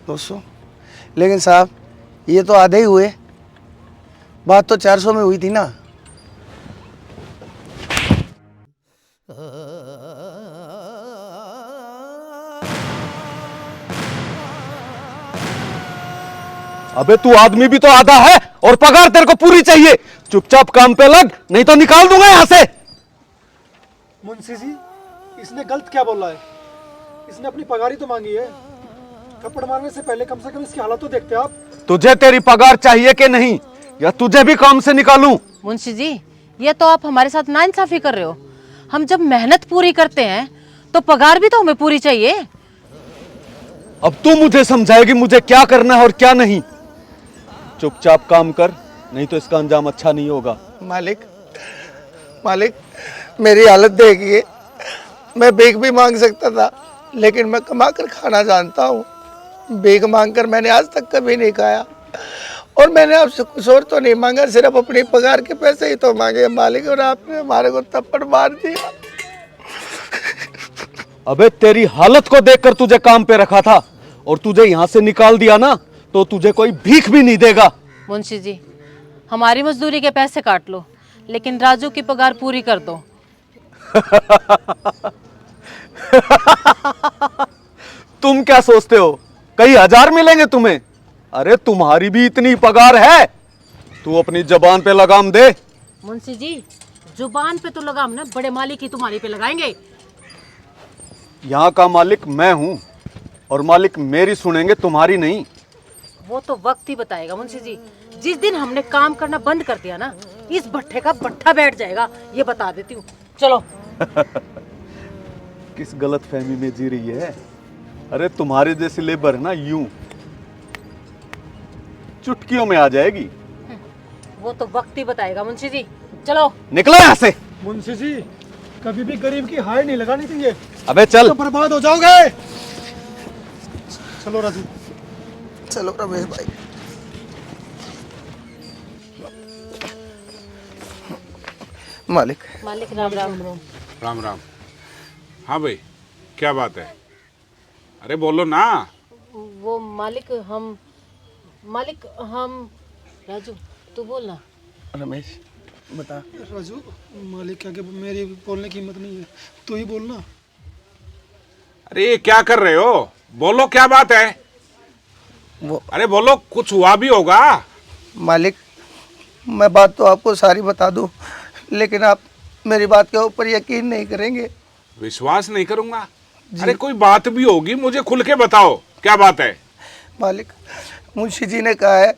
200। लेकिन साहब ये तो आधे ही हुए, बात तो 400 में हुई थी ना। अबे तू आदमी भी तो आधा है और पगार तेरे को पूरी चाहिए। चुपचाप काम पे लग, नहीं तो निकाल दूंगा यहां से। मुंशी जी, इसने गलत क्या बोला है? इसने अपनी पगार ही तो मांगी है। थप्पड़ मारने से पहले कम से कम इसकी हालत तो देखते आप। तुझे तेरी पगार चाहिए कि नहीं, या तुझे भी काम से निकालूं? मुंशी जी, ये तो आप हमारे साथ नाइंसाफी कर रहे हो। हम जब मेहनत पूरी करते हैं तो पगार भी तो हमें पूरी चाहिए। अब तू मुझे समझाएगी मुझे क्या करना है और क्या नहीं। चुपचाप काम कर, नहीं तो इसका अंजाम अच्छा नहीं होगा। मालिक मेरी हालत देखिए। मैं भीख भी मांग सकता था, लेकिन मैं कमा कर खाना जानता हूँ। भीख मांग कर मैंने आज तक कभी नहीं खाया, और मैंने आपसे कुछ और तो नहीं मांगा, सिर्फ अपनी पगार के पैसे ही तो मांगे मालिक, और आपने हमारे को थप्पड़ मार दिया। अबे तेरी हालत को देखकर तुझे काम पे रखा था, और तुझे यहां से निकाल दिया ना तो तुझे कोई भीख भी नहीं देगा। मुंशी जी, हमारी मजदूरी के पैसे काट लो, लेकिन राजू की पगार पूरी कर दो। तुम क्या सोचते हो कई हजार मिलेंगे तुम्हें? अरे तुम्हारी भी इतनी पगार है। तू अपनी जबान पे लगाम दे। मुंशी जी, जुबान पे तो लगाम ना बड़े मालिक ही तुम्हारी पे लगाएंगे। यहाँ का मालिक मैं हूँ, और मालिक मेरी सुनेंगे, तुम्हारी नहीं। वो तो वक्त ही बताएगा मुंशी जी। जिस दिन हमने काम करना बंद कर दिया ना, इस भट्ठे का भट्ठा बैठ जाएगा, ये बता देती हूँ। चलो। किस गलत फहमी में जी रही है? अरे तुम्हारे जैसी लेबर है ना, यूं चुटकियों में आ जाएगी। वो तो वक्त ही बताएगा मुंशी जी। चलो निकलो यहाँ से। मुंशी जी, कभी भी गरीब की हाय नहीं लगानी चाहिए। अबे चल, तो बर्बाद हो जाओगे। चलो राजू। चलो रमेश भाई। मालिक राम राम। राम राम। हाँ भाई, क्या बात है? अरे बोलो ना। वो मालिक हम राजू, तू बोल ना। रमेश बता। राजू, मालिक के आगे मेरी बोलने की हिम्मत नहीं है, तू ही बोलना। अरे ये क्या कर रहे हो? बोलो क्या बात है? अरे बोलो, कुछ हुआ भी होगा। मालिक मैं बात तो आपको सारी बता दूं, लेकिन आप मेरी बात के ऊपर यकीन नहीं करेंगे। विश्वास नहीं करूंगा? अरे कोई बात भी होगी, मुझे खुल के बताओ क्या बात है। मालिक, मुंशी जी ने कहा है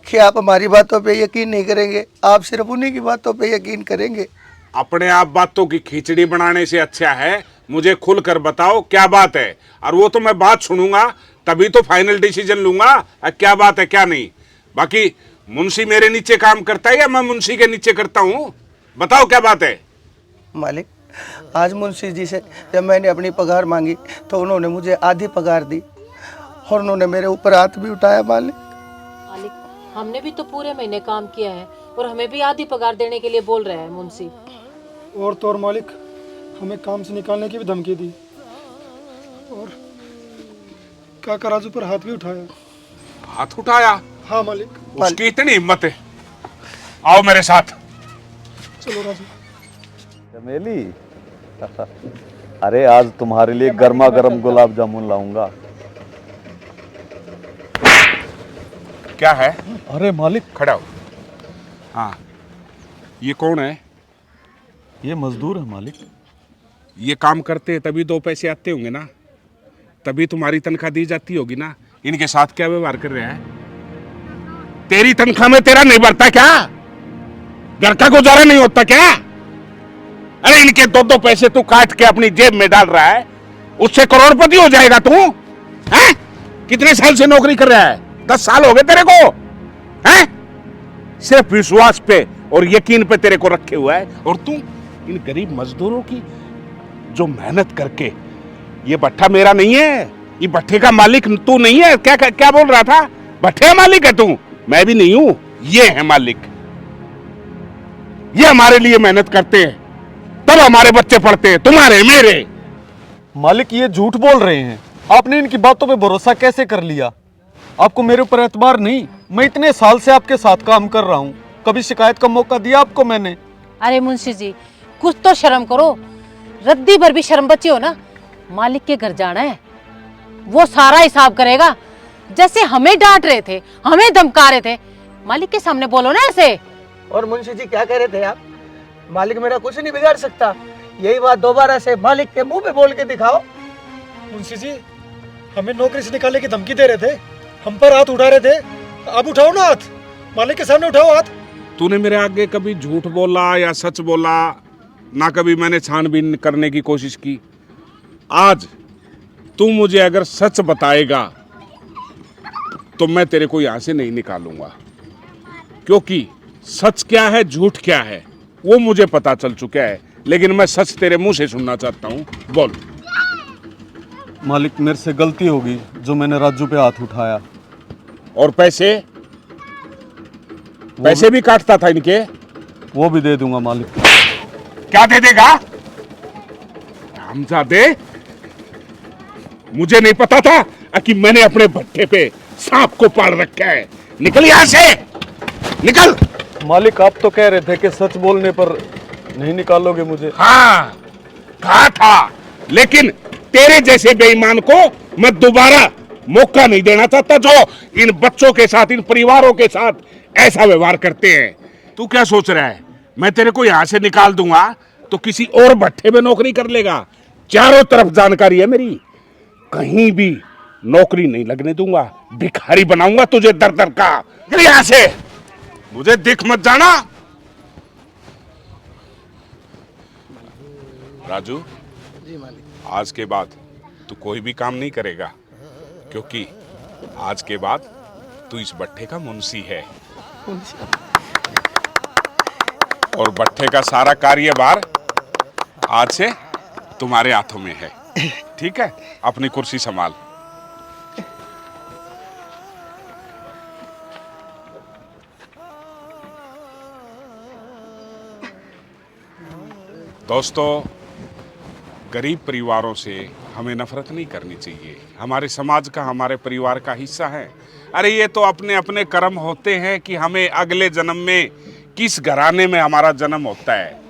कि आप हमारी बातों पे यकीन नहीं करेंगे, आप सिर्फ उन्हीं की बातों पे यकीन करेंगे। अपने आप बातों की खिचड़ी बनाने से अच्छा है मुझे खुल कर बताओ क्या बात है, और वो तो मैं बात सुनूंगा तभी तो फाइनल डिसीजन लूंगा क्या बात है क्या नहीं। बाकी मुंशी मेरे नीचे काम करता है या मैं मुंशी के नीचे करता हूँ? बताओ क्या बात है। मालिक, आज मुंशी जी से जब मैंने अपनी पगार मांगी तो उन्होंने मुझे आधी पगार दी, और उन्होंने मेरे ऊपर हाथ भी उठाया। मालिक, हमने भी तो पूरे महीने काम किया है, और हमें भी आधी पगार देने के लिए बोल रहा है मुंशी। और तो और मालिक, हमें काम से निकालने की भी धमकी दी, और काका राजू पर हाथ भी उठाया। हाथ उठाया? हाँ मालिक। उसकी इतनी हिम्मत है? आओ मेरे साथ। चलो राजू। चमेली, अरे आज तुम्हारे लिए गर्मा गर्म गुलाब जामुन लाऊंगा। क्या है? अरे मालिक, खड़ा हो। हाँ, ये कौन है? ये मजदूर है मालिक। ये काम करते हैं तभी दो पैसे आते होंगे ना, तभी तुम्हारी तनख्वाह दी जाती होगी ना। इनके साथ क्या व्यवहार कर रहा है? तेरी तनख्वाह में तेरा नहीं बढ़ता क्या? घर का गुजारा नहीं होता क्या? अरे इनके दो दो पैसे तू काट के अपनी जेब में डाल रहा है, उससे करोड़पति हो जाएगा तू। हैं? कितने साल से नौकरी कर रहा है? 10 साल हो गए तेरे को। हैं? सिर्फ विश्वास पे और यकीन पे तेरे को रखे हुआ है, और तू इन गरीब मजदूरों की जो मेहनत करके, ये भट्ठा मेरा नहीं है, ये भट्ठे का मालिक तू नहीं है। क्या क्या, क्या बोल रहा था? भट्ठे का मालिक है तू, मैं भी नहीं हूं, ये है मालिक। ये हमारे लिए मेहनत करते हैं तब हमारे बच्चे पढ़ते हैं, तुम्हारे मेरे। मालिक ये झूठ बोल रहे हैं, आपने इनकी बातों पे भरोसा कैसे कर लिया? आपको मेरे ऊपर एतबार नहीं? मैं इतने साल से आपके साथ काम कर रहा हूँ, कभी शिकायत का मौका दिया आपको मैंने? अरे मुंशी जी, कुछ तो शर्म करो। रद्दी भर भी शर्म बची हो ना। मालिक के घर जाना है, वो सारा हिसाब करेगा। जैसे हमें डांट रहे थे, हमें धमका रहे थे, मालिक के सामने बोलो ना ऐसे। और मुंशी जी क्या कह रहे थे आप? मालिक मेरा कुछ नहीं बिगाड़ सकता। यही बात दोबारा से मालिक के मुंह पे बोल के दिखाओ। मुंशी जी, हमें नौकरी से निकालने की धमकी दे रहे थे, हम पर हाथ उठा रहे थे। अब उठाओ ना हाथ, मालिक के सामने उठाओ हाथ। तूने मेरे आगे कभी झूठ बोला या सच बोला? ना कभी मैंने छानबीन करने की कोशिश की। आज तू मुझे अगर सच बताएगा तो मैं तेरे को यहां से नहीं निकालूंगा, क्योंकि सच क्या है झूठ क्या है वो मुझे पता चल चुका है। लेकिन मैं सच तेरे मुंह से सुनना चाहता हूं, बोल। मालिक, मेरे से गलती होगी जो मैंने राजू पे हाथ उठाया। और पैसे भी काटता था इनके, वो भी दे दूंगा मालिक। क्या दे देगा? हमजादे, मुझे नहीं पता था कि मैंने अपने भट्टे पे सांप को पाल रखा है। निकल यहां से, निकल। मालिक, आप तो कह रहे थे कि सच बोलने पर नहीं निकालोगे मुझे। हाँ, कहा था, लेकिन तेरे जैसे बेईमान को मैं दोबारा मौका नहीं देना चाहता जो इन बच्चों के साथ, इन परिवारों के साथ ऐसा व्यवहार करते हैं। तू क्या सोच रहा है मैं तेरे को यहां से निकाल दूंगा तो किसी और भट्टे में नौकरी कर लेगा? चारों तरफ जानकारी है मेरी, कहीं भी नौकरी नहीं लगने दूंगा। भिखारी बनाऊंगा तुझे दर दर का। चल यहां से, मुझे दिख मत जाना। राजू, आज के बाद तू कोई भी काम नहीं करेगा, क्योंकि आज के बाद तू इस भट्टे का मुंशी है और भट्टे का सारा कार्यभार आज से तुम्हारे हाथों में है। ठीक है? अपनी कुर्सी संभाल। दोस्तों, गरीब परिवारों से हमें नफरत नहीं करनी चाहिए। हमारे समाज का, हमारे परिवार का हिस्सा है। अरे ये तो अपने अपने कर्म होते हैं कि हमें अगले जन्म में किस घराने में हमारा जन्म होता है।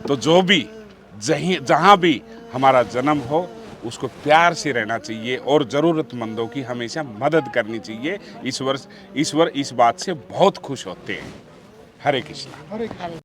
तो जो भी जहाँ भी हमारा जन्म हो उसको प्यार से रहना चाहिए और ज़रूरतमंदों की हमेशा मदद करनी चाहिए। ईश्वर इस बात से बहुत खुश होते हैं। हरे कृष्णा।